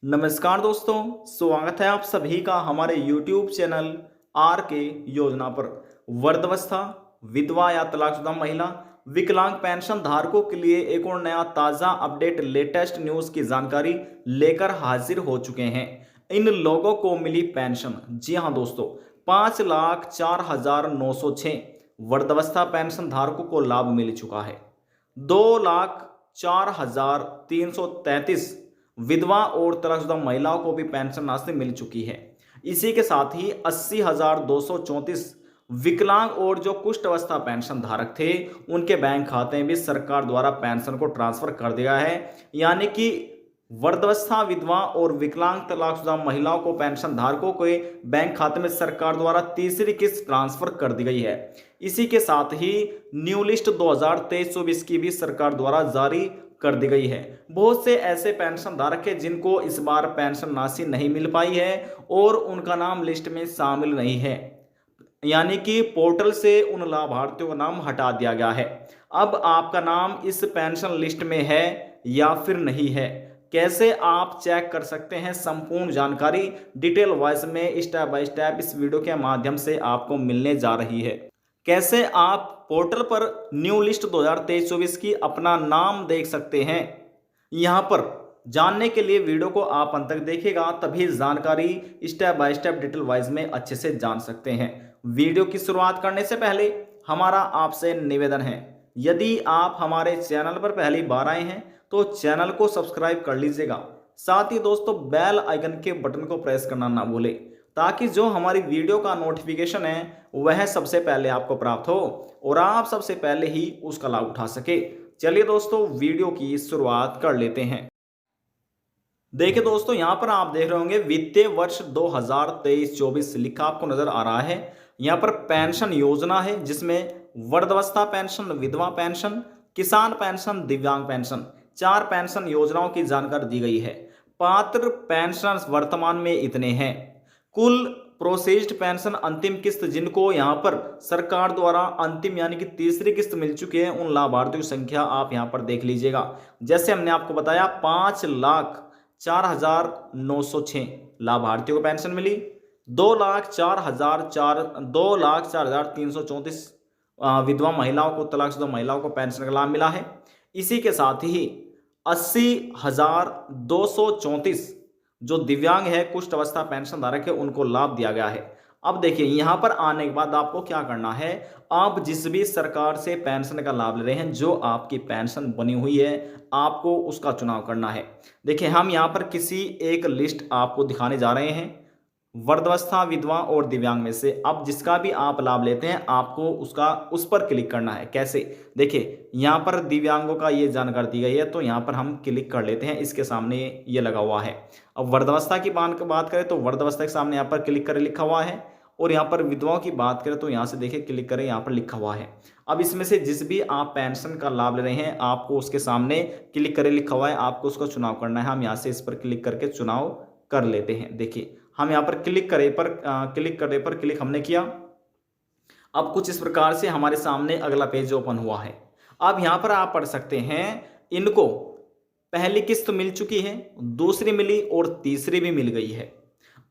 नमस्कार दोस्तों, स्वागत है आप सभी का हमारे YouTube चैनल आर के योजना पर। वृद्धावस्था, विधवा या तलाकशुदा महिला, विकलांग पेंशन धारकों के लिए एक और नया ताज़ा अपडेट लेटेस्ट न्यूज़ की जानकारी लेकर हाजिर हो चुके हैं। इन लोगों को मिली पेंशन। जी हाँ दोस्तों, 5,04,906 वृद्धावस्था पेंशन धारकों को लाभ मिल चुका है। 2,04,333 विधवा और तलाकशुदा महिलाओं को भी पेंशन राशि मिल चुकी है। इसी के साथ ही 80,234 विकलांग और जो कुष्ठ अवस्था पेंशन धारक थे उनके बैंक खाते में भी सरकार द्वारा पेंशन को ट्रांसफर कर दिया है। यानी कि वृद्धावस्था, विधवा और विकलांग तलाकशुदा महिलाओं को पेंशन धारकों के बैंक खाते में सरकार द्वारा तीसरी किस्त ट्रांसफर कर दी गई है। इसी के साथ ही न्यू लिस्ट 2023-24 की भी सरकार द्वारा जारी कर दी गई है। बहुत से ऐसे पेंशन धारक हैं जिनको इस बार पेंशन राशि नहीं मिल पाई है और उनका नाम लिस्ट में शामिल नहीं है, यानी कि पोर्टल से उन लाभार्थियों का नाम हटा दिया गया है। अब आपका नाम इस पेंशन लिस्ट में है या फिर नहीं है, कैसे आप चेक कर सकते हैं, संपूर्ण जानकारी डिटेल वाइज में स्टेप बाय स्टेप इस वीडियो के माध्यम से आपको मिलने जा रही है। कैसे आप पोर्टल पर न्यू लिस्ट 2023-24 की अपना नाम देख सकते हैं, यहां पर जानने के लिए वीडियो को आप अंत तक देखिएगा, तभी जानकारी step by step detail wise में अच्छे से जान सकते हैं। वीडियो की शुरुआत करने से पहले हमारा आपसे निवेदन है, यदि आप हमारे चैनल पर पहली बार आए हैं तो चैनल को सब्सक्राइब कर लीजिएगा। साथ ही दोस्तों बेल आइकन के बटन को प्रेस करना ना भूलें, ताकि जो हमारी वीडियो का नोटिफिकेशन है वह सबसे पहले आपको प्राप्त हो और आप सबसे पहले ही उसका लाभ उठा सके। चलिए दोस्तों वीडियो की शुरुआत कर लेते हैं। देखिए दोस्तों, यहां पर आप देख रहे होंगे वित्तीय वर्ष 2023-24 लिखा आपको नजर आ रहा है। यहां पर पेंशन योजना है जिसमें वृद्धावस्था पेंशन, विधवा पेंशन, किसान पेंशन, दिव्यांग पेंशन, 4 पेंशन योजनाओं की जानकारी दी गई है। पात्र पेंशन वर्तमान में इतने हैं। कुल प्रोसेस्ड पेंशन अंतिम किस्त जिनको यहां पर सरकार द्वारा अंतिम यानी कि तीसरी किस्त मिल चुकी है, उन लाभार्थियों की संख्या आप यहां पर देख लीजिएगा। जैसे हमने आपको बताया 5,04,906 लाभार्थियों को पेंशन मिली। 2,04,334 विधवा महिलाओं को, तलाकशुदा महिलाओं को पेंशन का लाभ मिला है। इसी के साथ ही 80,234 जो दिव्यांग है, कुष्ठ अवस्था पेंशन धारक है, उनको लाभ दिया गया है। अब देखिए यहां पर आने के बाद आपको क्या करना है, आप जिस भी सरकार से पेंशन का लाभ ले रहे हैं, जो आपकी पेंशन बनी हुई है, आपको उसका चुनाव करना है। देखिए हम यहां पर किसी एक लिस्ट आपको दिखाने जा रहे हैं वृद्धावस्था, विधवा और दिव्यांग में से। अब जिसका भी आप लाभ लेते हैं आपको उस पर क्लिक करना है। कैसे, देखिए यहाँ पर दिव्यांगों का ये जानकारी दी गई है, तो यहाँ पर हम क्लिक कर लेते हैं। इसके सामने ये लगा हुआ है। अब वृद्धावस्था की बात करें तो वृद्धावस्था के सामने यहाँ पर क्लिक करें लिखा हुआ है, और यहाँ पर विधवाओं की बात करें तो यहाँ से देखिए क्लिक करें, यहाँ पर लिखा हुआ है। अब इसमें से जिस भी आप पेंशन का लाभ ले रहे हैं आपको उसके सामने क्लिक करें लिखा हुआ है, आपको उसका चुनाव करना है। हम यहाँ से इस पर क्लिक करके चुनाव कर लेते हैं। देखिए हम यहाँ पर क्लिक करे पर क्लिक हमने किया। अब कुछ इस प्रकार से हमारे सामने अगला पेज ओपन हुआ है। अब यहाँ पर आप पढ़ सकते हैं, इनको पहली किस्त मिल चुकी है, दूसरी मिली और तीसरी भी मिल गई है।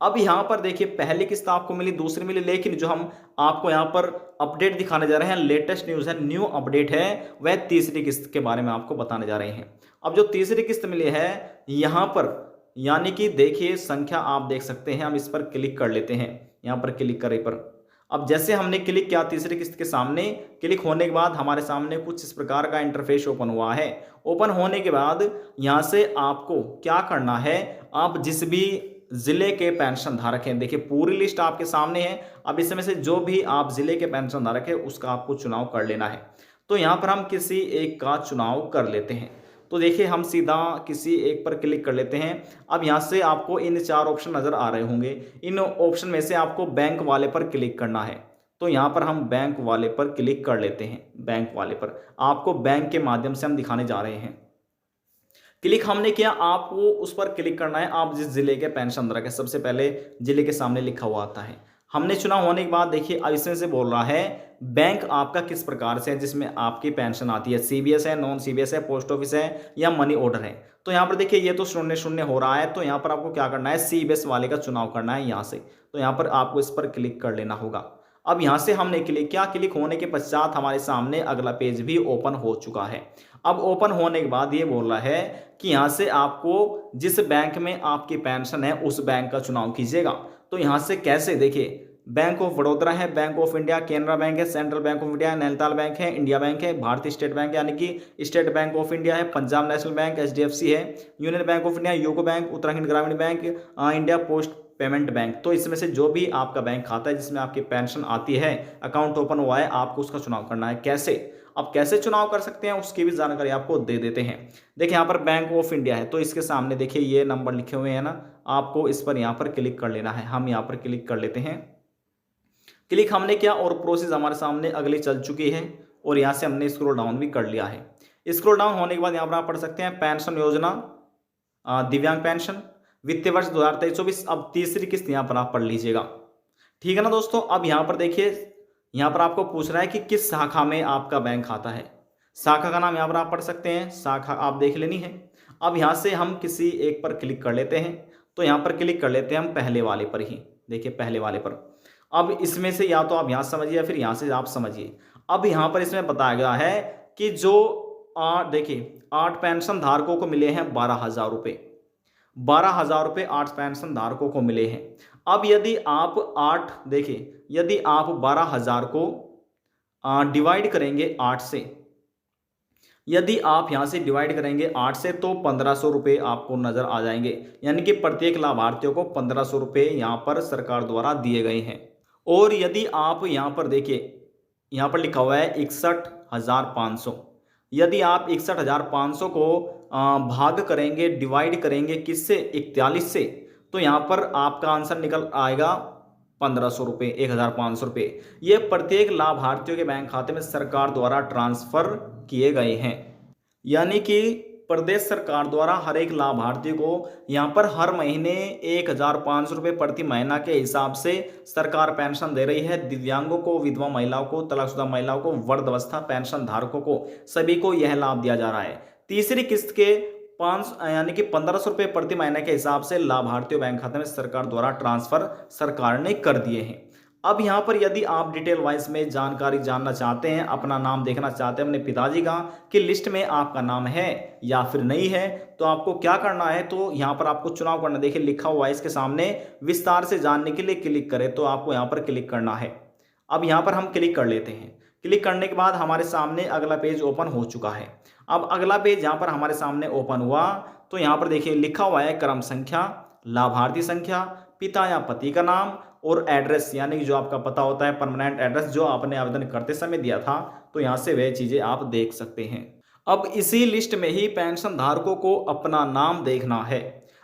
अब यहाँ पर देखिए पहली किस्त आपको मिली, दूसरी मिली, लेकिन जो हम आपको यहाँ पर अपडेट दिखाने जा रहे हैं, लेटेस्ट न्यूज़ है, न्यू अपडेट है, वह तीसरी किस्त के बारे में आपको बताने जा रहे हैं। अब जो तीसरी किस्त मिली है यहाँ पर, यानी कि देखिए संख्या आप देख सकते हैं। हम इस पर क्लिक कर लेते हैं, यहाँ पर क्लिक करें पर। अब जैसे हमने क्लिक किया तीसरी किस्त के सामने, क्लिक होने के बाद हमारे सामने कुछ इस प्रकार का इंटरफेस ओपन हुआ है। ओपन होने के बाद यहाँ से आपको क्या करना है, आप जिस भी जिले के पेंशन धारक हैं, देखिए पूरी लिस्ट आपके सामने है। अब इसमें से जो भी आप जिले के पेंशन धारक है उसका आपको चुनाव कर लेना है। तो यहाँ पर हम किसी एक का चुनाव कर लेते हैं। तो देखिए हम सीधा किसी एक पर क्लिक कर लेते हैं। अब यहाँ से आपको इन 4 ऑप्शन नज़र आ रहे होंगे। इन ऑप्शन में से आपको बैंक वाले पर क्लिक करना है। तो यहाँ पर हम बैंक वाले पर क्लिक कर लेते हैं। बैंक वाले पर आपको बैंक के माध्यम से हम दिखाने जा रहे हैं। क्लिक हमने किया, आपको उस पर क्लिक करना है। आप जिस जिले के पेंशन धारक है, सबसे पहले जिले के सामने लिखा हुआ आता है, हमने चुनाव होने के बाद देखिए अब इसमें से बोल रहा है बैंक आपका किस प्रकार से है जिसमें आपकी पेंशन आती है, सीबीएस है, नॉन सीबीएस है, पोस्ट ऑफिस है या मनी ऑर्डर है। तो यहाँ पर देखिए ये तो शून्य शून्य हो रहा है, तो यहाँ पर आपको क्या करना है, सीबीएस वाले का चुनाव करना है यहाँ से। तो यहाँ पर आपको इस पर क्लिक कर लेना होगा। अब यहाँ से हमने क्लिक किया, क्लिक होने के पश्चात हमारे सामने अगला पेज भी ओपन हो चुका है। अब ओपन होने के बाद ये बोल रहा है कि यहाँ से आपको जिस बैंक में आपकी पेंशन है उस बैंक का चुनाव कीजिएगा। तो यहाँ से कैसे, देखिए बैंक ऑफ बड़ौदा है, bank of India, Canara bank है, central bank of India, Nainital bank है, इंडिया बैंक है, भारतीय स्टेट बैंक यानी कि स्टेट बैंक ऑफ इंडिया है, पंजाब नेशनल बैंक, एचडीएफसी है, union bank of India, UCO bank, Uttarakhand Gramin bank, India post payment bank. तो इसमें से जो भी आपका बैंक खाता है जिसमें आपकी पेंशन आती है, अकाउंट ओपन हुआ है, आपको उसका चुनाव करना है। कैसे, अब कैसे चुनाव कर सकते हैं उसकी भी जानकारी आपको दे देते हैं। देखिए यहाँ पर बैंक ऑफ इंडिया है, तो इसके सामने देखिए ये नंबर लिखे हुए हैं ना, आपको इस पर यहाँ पर क्लिक कर लेना है। हम यहाँ पर क्लिक कर लेते हैं। क्लिक हमने किया और प्रोसेस हमारे सामने अगली चल चुकी है और यहाँ से हमने स्क्रॉल डाउन भी कर लिया है। स्क्रॉल डाउन होने के बाद यहाँ पर आप पढ़ सकते हैं पेंशन योजना, दिव्यांग पेंशन, वित्तीय वर्ष 2023-24। अब तीसरी किस्त यहाँ पर आप पढ़ लीजिएगा, ठीक है ना दोस्तों। अब यहाँ पर देखिए, यहाँ पर आपको पूछ रहा है कि किस शाखा में आपका बैंक खाता है। शाखा का नाम यहाँ पर आप पढ़ सकते हैं, शाखा आप देख लेनी है। अब यहाँ से हम किसी एक पर क्लिक कर लेते हैं। तो यहाँ पर क्लिक कर लेते हैं हम पहले वाले पर ही, देखिए पहले वाले पर। अब इसमें से या तो आप यहाँ समझिए या फिर यहाँ से आप समझिए। अब यहाँ पर इसमें बताया गया है कि जो देखिए 8 पेंशन धारकों को मिले हैं 12,000 रुपये, 12,000 रुपये 8 पेंशन धारकों को मिले हैं। अब यदि आप देखिए यदि आप 12,000 को डिवाइड करेंगे 8 से, यदि आप यहाँ से डिवाइड करेंगे 8 से तो 1,500 रुपये आपको नजर आ जाएंगे। यानी कि प्रत्येक लाभार्थियों को 1,500 रुपये यहाँ पर सरकार द्वारा दिए गए हैं। और यदि आप यहाँ पर देखिए, यहाँ पर लिखा हुआ है 61,500। यदि आप 61,500 को भाग करेंगे, डिवाइड करेंगे किससे, 41 से, तो यहाँ पर आपका आंसर निकल आएगा 1,500 रुपये, 1,500 रुपये। ये प्रत्येक लाभार्थियों के बैंक खाते में सरकार द्वारा ट्रांसफर किए गए हैं। यानी कि प्रदेश सरकार द्वारा हर एक लाभार्थी को यहाँ पर हर महीने 1,500 रुपये प्रति महीना के हिसाब से सरकार पेंशन दे रही है। दिव्यांगों को, विधवा महिलाओं को, तलाकशुदा महिलाओं को, वृद्धावस्था पेंशन धारकों को, सभी को यह लाभ दिया जा रहा है। तीसरी किस्त के 1,500 रुपये प्रति महीने के हिसाब से लाभार्थियों बैंक खाते में सरकार द्वारा ट्रांसफर सरकार ने कर दिए हैं। अब यहाँ पर यदि आप डिटेल वाइज में जानकारी जानना चाहते हैं, अपना नाम देखना चाहते हैं अपने पिताजी का कि लिस्ट में आपका नाम है या फिर नहीं है, तो आपको क्या करना है, तो यहाँ पर आपको चुनाव करना। देखिए लिखा हुआ है इसके सामने, विस्तार से जानने के लिए क्लिक करें, तो आपको यहाँ पर क्लिक करना है। अब यहाँ पर हम क्लिक कर लेते हैं। क्लिक करने के बाद हमारे सामने अगला पेज ओपन हो चुका है। अब अगला पेज यहाँ पर हमारे सामने ओपन हुआ, तो यहाँ पर देखिए लिखा हुआ है क्रम संख्या, लाभार्थी संख्या, पिता या पति का नाम और एड्रेस, यानी जो आपका पता होता है परमानेंट एड्रेस जो आपने आवेदन करते समय दिया था। तो यहाँ से वह चीजें आप देख सकते हैं। अब इसी लिस्ट में ही पेंशन धारकों को अपना नाम देखना है।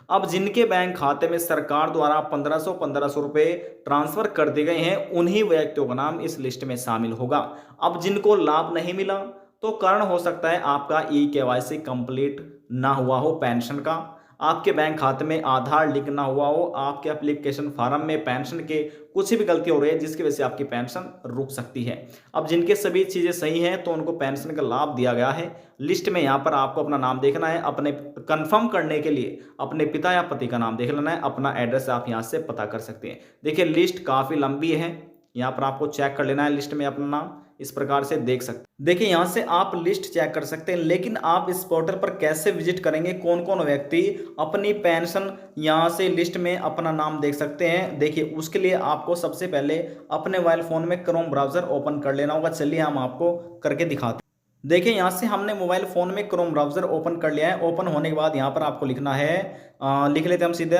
अब जिनके बैंक खाते में सरकार द्वारा 1,500 रुपये ट्रांसफर कर दिए गए हैं, उन्हीं व्यक्तियों का नाम इस लिस्ट में शामिल होगा। अब जिनको लाभ नहीं मिला, तो कारण हो सकता है आपका KYC कंप्लीट ना हुआ हो पेंशन का, आपके बैंक खाते में आधार लिंक ना हुआ हो, आपके एप्लीकेशन फॉर्म में पेंशन के कुछ भी गलती हो रही है जिसकी वजह से आपकी पेंशन रुक सकती है। अब जिनके सभी चीज़ें सही हैं तो उनको पेंशन का लाभ दिया गया है। लिस्ट में यहाँ पर आपको अपना नाम देखना है, अपने कंफर्म करने के लिए अपने पिता या पति का नाम देख लेना है, अपना एड्रेस आप यहाँ से पता कर सकते हैं। देखिए लिस्ट काफ़ी लंबी है, यहाँ पर आपको चेक कर लेना है लिस्ट में अपना नाम, इस प्रकार से देख सकते हैं। देखिए यहाँ से आप लिस्ट चेक कर सकते हैं, लेकिन आप इस पोर्टल पर कैसे विजिट करेंगे, कौन कौन व्यक्ति अपनी पेंशन यहाँ से लिस्ट में अपना नाम देख सकते हैं। देखिए उसके लिए आपको सबसे पहले अपने मोबाइल फोन में क्रोम ब्राउजर ओपन कर लेना होगा। चलिए हम आपको करके दिखाते हैं। देखिए यहाँ से हमने मोबाइल फोन में क्रोम ब्राउजर ओपन कर लिया है। ओपन होने के बाद यहाँ पर आपको लिखना है, लिख लेते हैं हम सीधे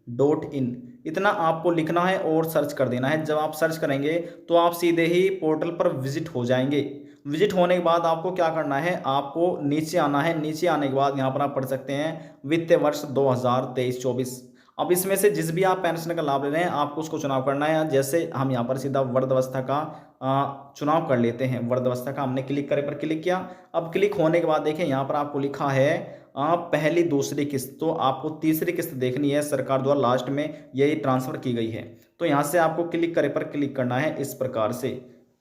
ssp.uk.gov.in, इतना आपको लिखना है और सर्च कर देना है। जब आप सर्च करेंगे तो आप सीधे ही पोर्टल पर विजिट हो जाएंगे। विजिट होने के बाद आपको क्या करना है, आपको नीचे आना है। नीचे आने के बाद यहाँ पर आप पढ़ सकते हैं वित्तीय वर्ष 2023-24। अब इसमें से जिस भी आप पेंशन का लाभ ले रहे हैं आपको उसको चुनाव करना है। जैसे हम यहाँ पर सीधा वृद्धावस्था का चुनाव कर लेते हैं। वृद्धावस्था का हमने क्लिक करे पर क्लिक किया। अब क्लिक होने के बाद देखें यहाँ पर आपको लिखा है पहली दूसरी किस्त, तो आपको तीसरी किस्त देखनी है। सरकार द्वारा लास्ट में यही ट्रांसफर की गई है, तो यहाँ से आपको क्लिक करे पर क्लिक करना है इस प्रकार से।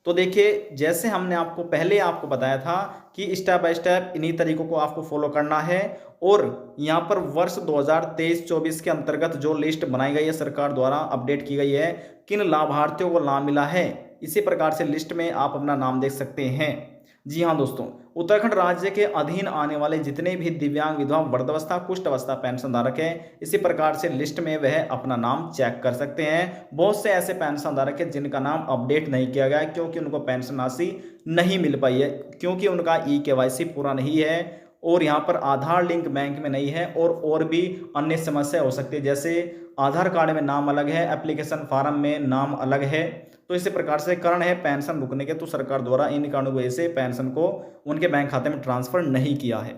तो देखिए जैसे हमने आपको पहले आपको बताया था कि स्टेप बाय स्टेप इन्हीं तरीकों को आपको फॉलो करना है। और यहाँ पर वर्ष 2023-24 के अंतर्गत जो लिस्ट बनाई गई है सरकार द्वारा अपडेट की गई है, किन लाभार्थियों को लाभ मिला है, इसी प्रकार से लिस्ट में आप अपना नाम देख सकते हैं। जी हाँ दोस्तों, उत्तराखंड राज्य के अधीन आने वाले जितने भी दिव्यांग, विधवा, वृद्धावस्था, कुष्ठ अवस्था पेंशन धारक हैं, इसी प्रकार से लिस्ट में वह अपना नाम चेक कर सकते हैं। बहुत से ऐसे पेंशन धारक हैं जिनका नाम अपडेट नहीं किया गया है क्योंकि उनको पेंशन राशि नहीं मिल पाई है, क्योंकि उनका KYC पूरा नहीं है और यहाँ पर आधार लिंक बैंक में नहीं है और भी अन्य समस्या हो सकती है। जैसे आधार कार्ड में नाम अलग है, एप्लीकेशन फॉर्म में नाम अलग है, तो इसी प्रकार से कारण है पेंशन रुकने के। तो सरकार द्वारा इन कारणों की वजह से पेंशन को उनके बैंक खाते में ट्रांसफर नहीं किया है।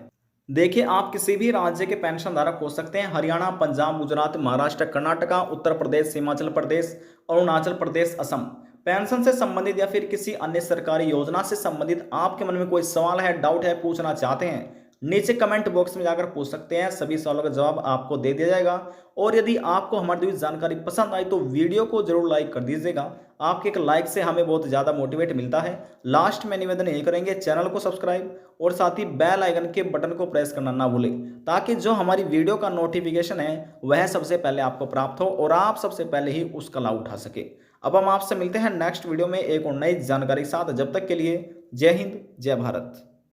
देखिए आप किसी भी राज्य के पेंशन धारक हो सकते हैं। हरियाणा, पंजाब, गुजरात, महाराष्ट्र, कर्नाटका, उत्तर प्रदेश, हिमाचल प्रदेश, अरुणाचल प्रदेश, असम। पेंशन से संबंधित या फिर किसी अन्य सरकारी योजना से संबंधित आपके मन में कोई सवाल है, डाउट है, पूछना चाहते हैं, नीचे कमेंट बॉक्स में जाकर पूछ सकते हैं। सभी सवालों का जवाब आपको दे दिया जाएगा। और यदि आपको हमारी दी जानकारी पसंद आई तो वीडियो को जरूर लाइक कर दीजिएगा। आपके एक लाइक से हमें बहुत ज़्यादा मोटिवेट मिलता है। लास्ट में निवेदन यही करेंगे, चैनल को सब्सक्राइब और साथ ही बेल आइकन के बटन को प्रेस करना ना भूलें, ताकि जो हमारी वीडियो का नोटिफिकेशन है वह सबसे पहले आपको प्राप्त हो और आप सबसे पहले ही उसका लाभ उठा सके। अब हम आपसे मिलते हैं नेक्स्ट वीडियो में एक और नई जानकारी के साथ। जब तक के लिए जय हिंद, जय भारत।